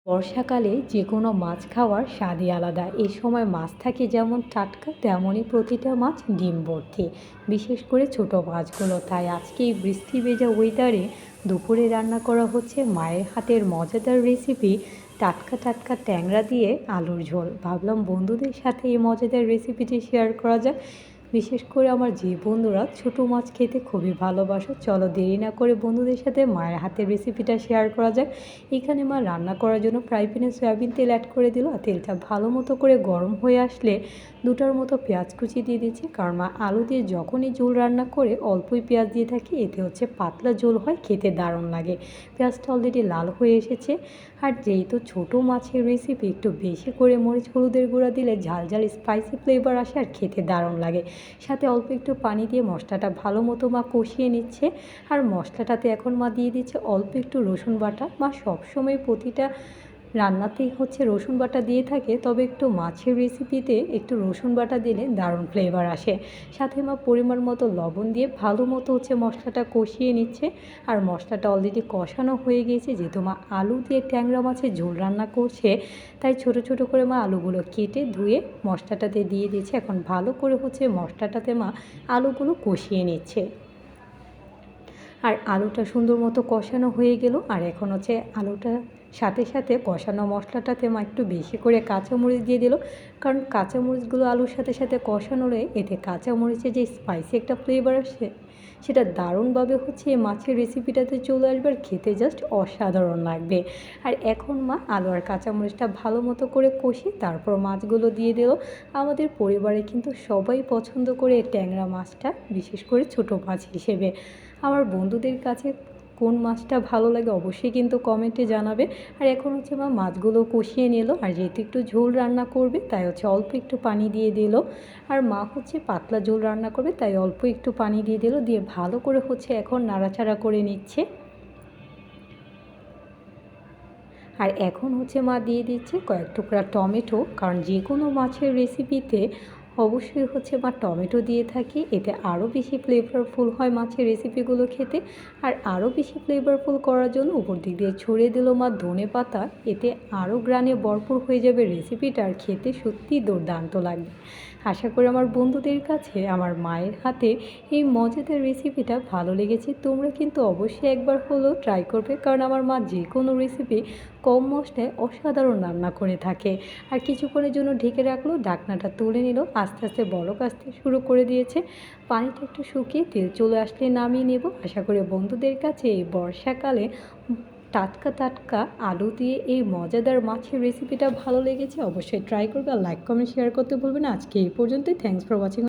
বর্ষাকালে যে কোনো মাছ খাওয়ার স্বাদই আলাদা। এই সময় মাছ থাকে যেমন টাটকা, তেমনই প্রতিটা মাছ ডিম ভর্তি, বিশেষ করে ছোট মাছগুলো। তাই আজকে এই বৃষ্টি ভেজা ওয়েদারে দুপুরে রান্না করা হচ্ছে মায়ের হাতের মজাদার রেসিপি, টাটকা টাটকা ট্যাংরা দিয়ে আলুর ঝোল। ভাবলাম বন্ধুদের সাথে এই মজাদার রেসিপিটি শেয়ার করা যাক। বিশেষ করে আমার যে বন্ধুরা ছোটো মাছ খেতে খুবই ভালোবাসো, চলো দেরি না করে বন্ধুদের সাথে মায়ের হাতের রেসিপিটা শেয়ার করা যাক। এখানে মা রান্না করার জন্য ফ্রাই প্যানে সয়াবিন তেল অ্যাড করে দিল, আর তেলটা ভালো মতো করে গরম হয়ে আসলে দুটার মতো পেঁয়াজ কুচি দিয়ে দিচ্ছে। কারণ মা আলু দিয়ে যখনই ঝোল রান্না করে অল্পই পেঁয়াজ দিয়ে থাকি, এতে হচ্ছে পাতলা ঝোল হয়, খেতে দারুণ লাগে। পেঁয়াজটা অলরেডি লাল হয়ে এসেছে। আর যেহেতু ছোটো মাছের রেসিপি, একটু বেশি করে মরিচ হলুদের গুঁড়া দিলে ঝাল ঝাল স্পাইসি ফ্লেভার আসে আর খেতে দারুণ লাগে। সাথে অল্প একটু পানি দিয়ে মশলাটা ভালো মতো মা কষিয়ে নিচ্ছে। আর মশলাটাতে এখন মা দিয়ে দিচ্ছে অল্প একটু রসুন বাটা। মা সবসময় প্রতিটা রান্নাতেই হচ্ছে রসুন বাটা দিয়ে থাকে, তবে একটু মাছের রেসিপিতে একটু রসুন বাটা দিলে দারুণ ফ্লেভার আসে। সাথে মা পরিমাণ মতো লবণ দিয়ে ভালো মতো হচ্ছে মশলাটা কষিয়ে নিচ্ছে। আর মশলাটা অলরেডি কষানো হয়ে গিয়েছে। যেহেতু মা আলু দিয়ে ট্যাংরা মাছের ঝোল রান্না করছে, তাই ছোট ছোট করে মা আলুগুলো কেটে ধুয়ে মশলাটাতে দিয়ে দিচ্ছে। এখন ভালো করে হচ্ছে মশলাটাতে মা আলুগুলো কষিয়ে নিচ্ছে। আর আলুটা সুন্দর মতো কষানো হয়ে গেল। আর এখন হচ্ছে আলুটা সাথে সাথে কষানো মশলাটাতে মা একটু বেশি করে কাঁচামরিচ দিয়ে দিল। কারণ কাঁচামরিচগুলো আলুর সাথে সাথে কষানো রয়ে এতে কাঁচামরিচের যে স্পাইসি একটা ফ্লেভার আসে, সেটা দারুণভাবে হচ্ছে এই মাছের রেসিপিটাতে চলে আসবে আর খেতে জাস্ট অসাধারণ লাগবে। আর এখন মা আলু আর কাঁচামরিচটা ভালো মতো করে কষি তারপর মাছগুলো দিয়ে দিল। আমাদের পরিবারে কিন্তু সবাই পছন্দ করে ট্যাংরা মাছটা, বিশেষ করে ছোটো মাছ হিসেবে। আমার বন্ধুদের কাছে কোন মাছটা ভালো লাগে অবশ্যই কিন্তু কমেন্টে জানাবে। আর এখন হচ্ছে মা মাছগুলো কষিয়ে নিল। আর যেহেতু একটু ঝোল রান্না করবে, তাই হচ্ছে অল্প একটু পানি দিয়ে দিল। আর মা হচ্ছে পাতলা ঝোল রান্না করবে, তাই অল্প একটু পানি দিয়ে দিল। দিয়ে ভালো করে হচ্ছে এখন নাড়াচাড়া করে নিচ্ছে। আর এখন হচ্ছে মা দিয়ে দিচ্ছে কয়েক টুকরা টমেটো, কারণ যে কোনো মাছের রেসিপিতে অবশ্যই হচ্ছে মা টমেটো দিয়ে থাকি, এতে আরও বেশি ফ্লেভারফুল হয় মাছের রেসিপিগুলো খেতে। আর আরও বেশি ফ্লেভারফুল করার জন্য উপর দিক দিয়ে ছড়িয়ে দিল মা ধনে পাতা, এতে আরও গ্রানে ভরপুর হয়ে যাবে রেসিপিটা আর খেতে সত্যিই দুর্দান্ত লাগবে। আশা করি আমার বন্ধুদের কাছে আমার মায়ের হাতে এই মজাদার রেসিপিটা ভালো লেগেছে। তোমরা কিন্তু অবশ্যই একবার হলেও ট্রাই করবে, কারণ আমার মা যে কোনো রেসিপি কম মশলায় অসাধারণ রান্না করে থাকে। আর কিছুক্ষণের জন্য ঢেকে রাখলো, ঢাকনাটা তুলে নিল, আস্তে আস্তে বলক আসতে শুরু করে দিয়েছে। পানিটা একটু শুকিয়ে তেল চলে আসলে নামিয়ে নেব। আশা করি বন্ধুদের কাছে এই বর্ষাকালে টাটকা টাটকা আলু দিয়ে এই মজাদার মাছের রেসিপিটা ভালো লেগেছে। অবশ্যই ট্রাই করবে আর লাইক কমেন্ট শেয়ার করতে ভুলবে না। আজকে এই পর্যন্তই। Thanks for watching.